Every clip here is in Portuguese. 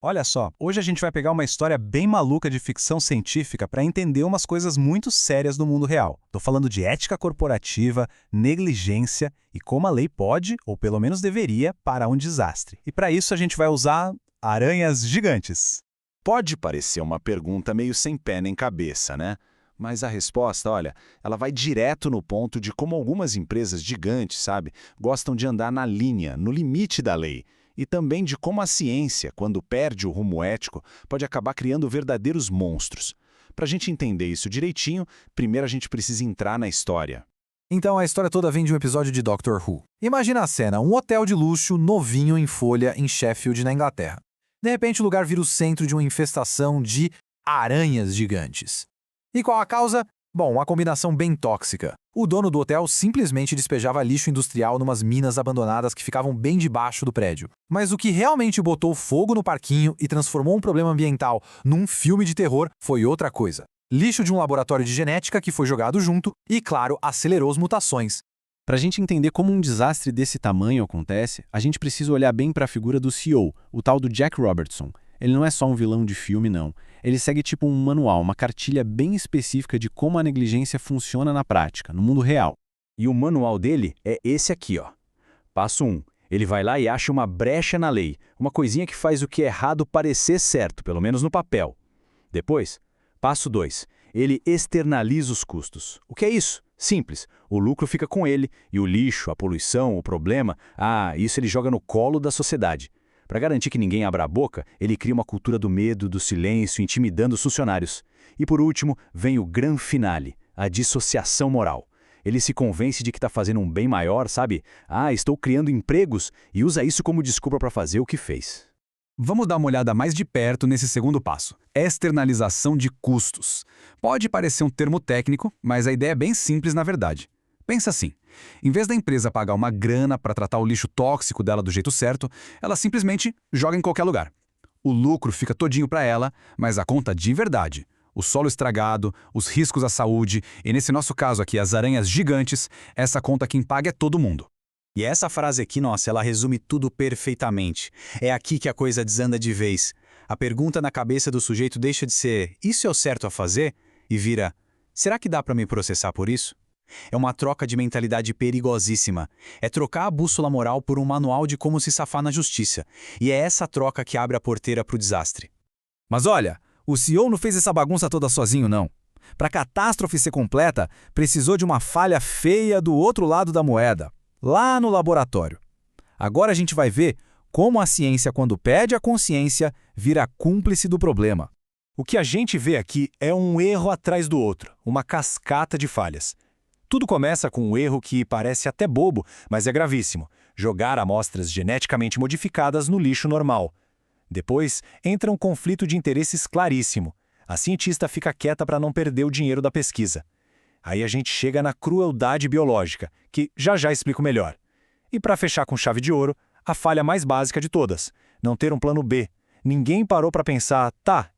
Olha só, hoje a gente vai pegar uma história bem maluca de ficção científica para entender umas coisas muito sérias do mundo real. Tô falando de ética corporativa, negligência e como a lei pode, ou pelo menos deveria, parar um desastre. E para isso a gente vai usar aranhas gigantes. Pode parecer uma pergunta meio sem pé nem cabeça, né? Mas a resposta, olha, ela vai direto no ponto de como algumas empresas gigantes, sabe, gostam de andar na linha, no limite da lei. E também de como a ciência, quando perde o rumo ético, pode acabar criando verdadeiros monstros. Para a gente entender isso direitinho, primeiro a gente precisa entrar na história. Então a história toda vem de um episódio de Doctor Who. Imagina a cena, um hotel de luxo novinho em folha em Sheffield, na Inglaterra. De repente o lugar vira o centro de uma infestação de aranhas gigantes. E qual a causa? Bom, uma combinação bem tóxica. O dono do hotel simplesmente despejava lixo industrial numas minas abandonadas que ficavam bem debaixo do prédio. Mas o que realmente botou fogo no parquinho e transformou um problema ambiental num filme de terror foi outra coisa. Lixo de um laboratório de genética que foi jogado junto e, claro, acelerou as mutações. Para a gente entender como um desastre desse tamanho acontece, a gente precisa olhar bem para a figura do CEO, o tal do Jack Robertson. Ele não é só um vilão de filme, não. Ele segue tipo um manual, uma cartilha bem específica de como a negligência funciona na prática, no mundo real. E o manual dele é esse aqui, ó. Passo 1. Ele vai lá e acha uma brecha na lei, uma coisinha que faz o que é errado parecer certo, pelo menos no papel. Depois, passo 2. Ele externaliza os custos. O que é isso? Simples. O lucro fica com ele e o lixo, a poluição, o problema, isso ele joga no colo da sociedade. Para garantir que ninguém abra a boca, ele cria uma cultura do medo, do silêncio, intimidando os funcionários. E por último, vem o gran finale, a dissociação moral. Ele se convence de que está fazendo um bem maior, sabe? Estou criando empregos, e usa isso como desculpa para fazer o que fez. Vamos dar uma olhada mais de perto nesse segundo passo. Externalização de custos. Pode parecer um termo técnico, mas a ideia é bem simples na verdade. Pensa assim, em vez da empresa pagar uma grana para tratar o lixo tóxico dela do jeito certo, ela simplesmente joga em qualquer lugar. O lucro fica todinho para ela, mas a conta de verdade, o solo estragado, os riscos à saúde e, nesse nosso caso aqui, as aranhas gigantes, essa conta quem paga é todo mundo. E essa frase aqui, nossa, ela resume tudo perfeitamente. É aqui que a coisa desanda de vez. A pergunta na cabeça do sujeito deixa de ser "isso é o certo a fazer?" e vira "será que dá para me processar por isso?" É uma troca de mentalidade perigosíssima. É trocar a bússola moral por um manual de como se safar na justiça. E é essa troca que abre a porteira para o desastre. Mas olha, o CEO não fez essa bagunça toda sozinho, não. Para a catástrofe ser completa, precisou de uma falha feia do outro lado da moeda, lá no laboratório. Agora a gente vai ver como a ciência, quando perde a consciência, vira cúmplice do problema. O que a gente vê aqui é um erro atrás do outro, uma cascata de falhas. Tudo começa com um erro que parece até bobo, mas é gravíssimo: jogar amostras geneticamente modificadas no lixo normal. Depois, entra um conflito de interesses claríssimo. A cientista fica quieta para não perder o dinheiro da pesquisa. Aí a gente chega na crueldade biológica, que já explico melhor. E para fechar com chave de ouro, a falha mais básica de todas: não ter um plano B. Ninguém parou para pensar,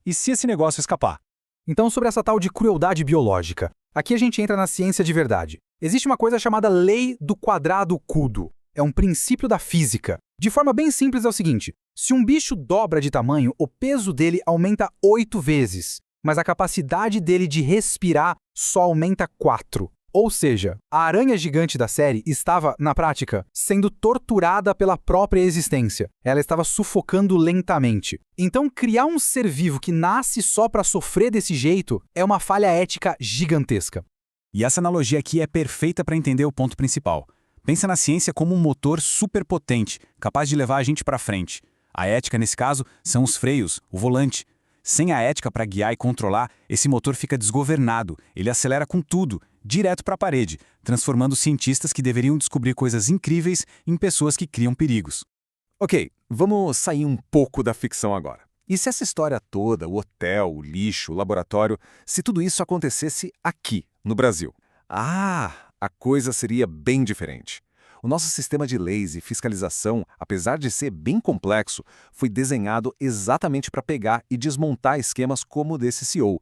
e se esse negócio escapar? Então, sobre essa tal de crueldade biológica, aqui a gente entra na ciência de verdade. Existe uma coisa chamada lei do quadrado cubo. É um princípio da física. De forma bem simples é o seguinte: se um bicho dobra de tamanho, o peso dele aumenta 8 vezes, mas a capacidade dele de respirar só aumenta 4. Ou seja, a aranha gigante da série estava, na prática, sendo torturada pela própria existência. Ela estava sufocando lentamente. Então, criar um ser vivo que nasce só para sofrer desse jeito é uma falha ética gigantesca. E essa analogia aqui é perfeita para entender o ponto principal. Pensa na ciência como um motor superpotente, capaz de levar a gente para frente. A ética, nesse caso, são os freios, o volante. Sem a ética para guiar e controlar, esse motor fica desgovernado, ele acelera com tudo, direto para a parede, transformando cientistas que deveriam descobrir coisas incríveis em pessoas que criam perigos. Ok, vamos sair um pouco da ficção agora. E se essa história toda, o hotel, o lixo, o laboratório, se tudo isso acontecesse aqui, no Brasil? A coisa seria bem diferente. O nosso sistema de leis e fiscalização, apesar de ser bem complexo, foi desenhado exatamente para pegar e desmontar esquemas como o desse CEO.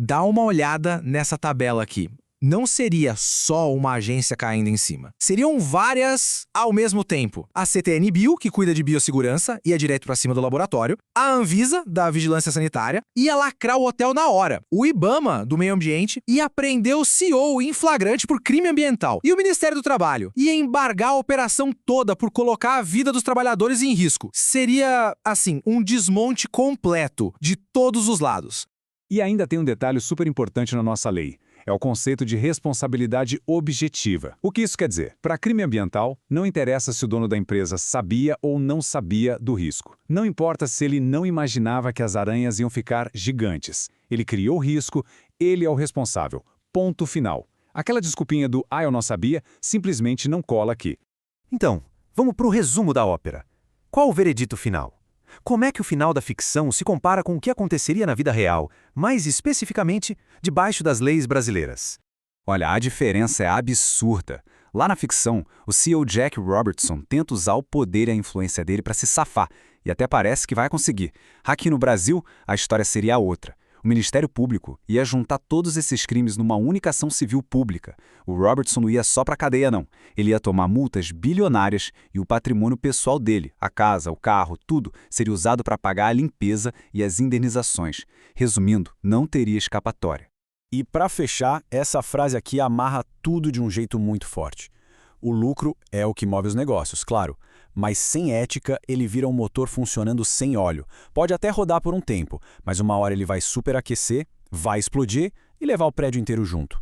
Dá uma olhada nessa tabela aqui. não seria só uma agência caindo em cima. Seriam várias ao mesmo tempo. A CTN-Bio, que cuida de biossegurança, ia direto pra cima do laboratório. A Anvisa, da Vigilância Sanitária, ia lacrar o hotel na hora. O IBAMA, do Meio Ambiente, ia prender o CEO em flagrante por crime ambiental. E o Ministério do Trabalho ia embargar a operação toda por colocar a vida dos trabalhadores em risco. Seria, assim, um desmonte completo de todos os lados. E ainda tem um detalhe super importante na nossa lei. É o conceito de responsabilidade objetiva. O que isso quer dizer? Para crime ambiental, não interessa se o dono da empresa sabia ou não sabia do risco. Não importa se ele não imaginava que as aranhas iam ficar gigantes. Ele criou o risco, ele é o responsável. Ponto final. Aquela desculpinha do eu não sabia simplesmente não cola aqui. Então, vamos para o resumo da ópera. Qual o veredito final? Como é que o final da ficção se compara com o que aconteceria na vida real, mais especificamente, debaixo das leis brasileiras? Olha, a diferença é absurda. Lá na ficção, o CEO Jack Robertson tenta usar o poder e a influência dele para se safar, e até parece que vai conseguir. Aqui no Brasil, a história seria outra. O Ministério Público ia juntar todos esses crimes numa única ação civil pública. O Robertson não ia só para a cadeia, não. Ele ia tomar multas bilionárias e o patrimônio pessoal dele, a casa, o carro, tudo, seria usado para pagar a limpeza e as indenizações. Resumindo, não teria escapatória. E para fechar, essa frase aqui amarra tudo de um jeito muito forte. O lucro é o que move os negócios, claro. Mas sem ética, ele vira um motor funcionando sem óleo. Pode até rodar por um tempo, mas uma hora ele vai superaquecer, vai explodir e levar o prédio inteiro junto.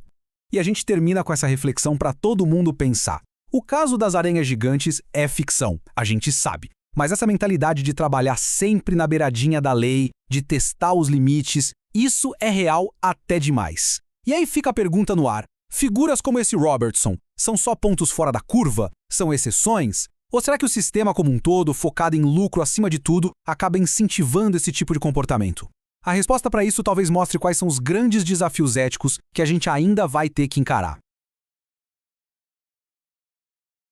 E a gente termina com essa reflexão para todo mundo pensar. O caso das aranhas gigantes é ficção, a gente sabe. Mas essa mentalidade de trabalhar sempre na beiradinha da lei, de testar os limites, isso é real até demais. E aí fica a pergunta no ar. Figuras como esse Robertson são só pontos fora da curva? São exceções? Ou será que o sistema como um todo, focado em lucro acima de tudo, acaba incentivando esse tipo de comportamento? A resposta para isso talvez mostre quais são os grandes desafios éticos que a gente ainda vai ter que encarar.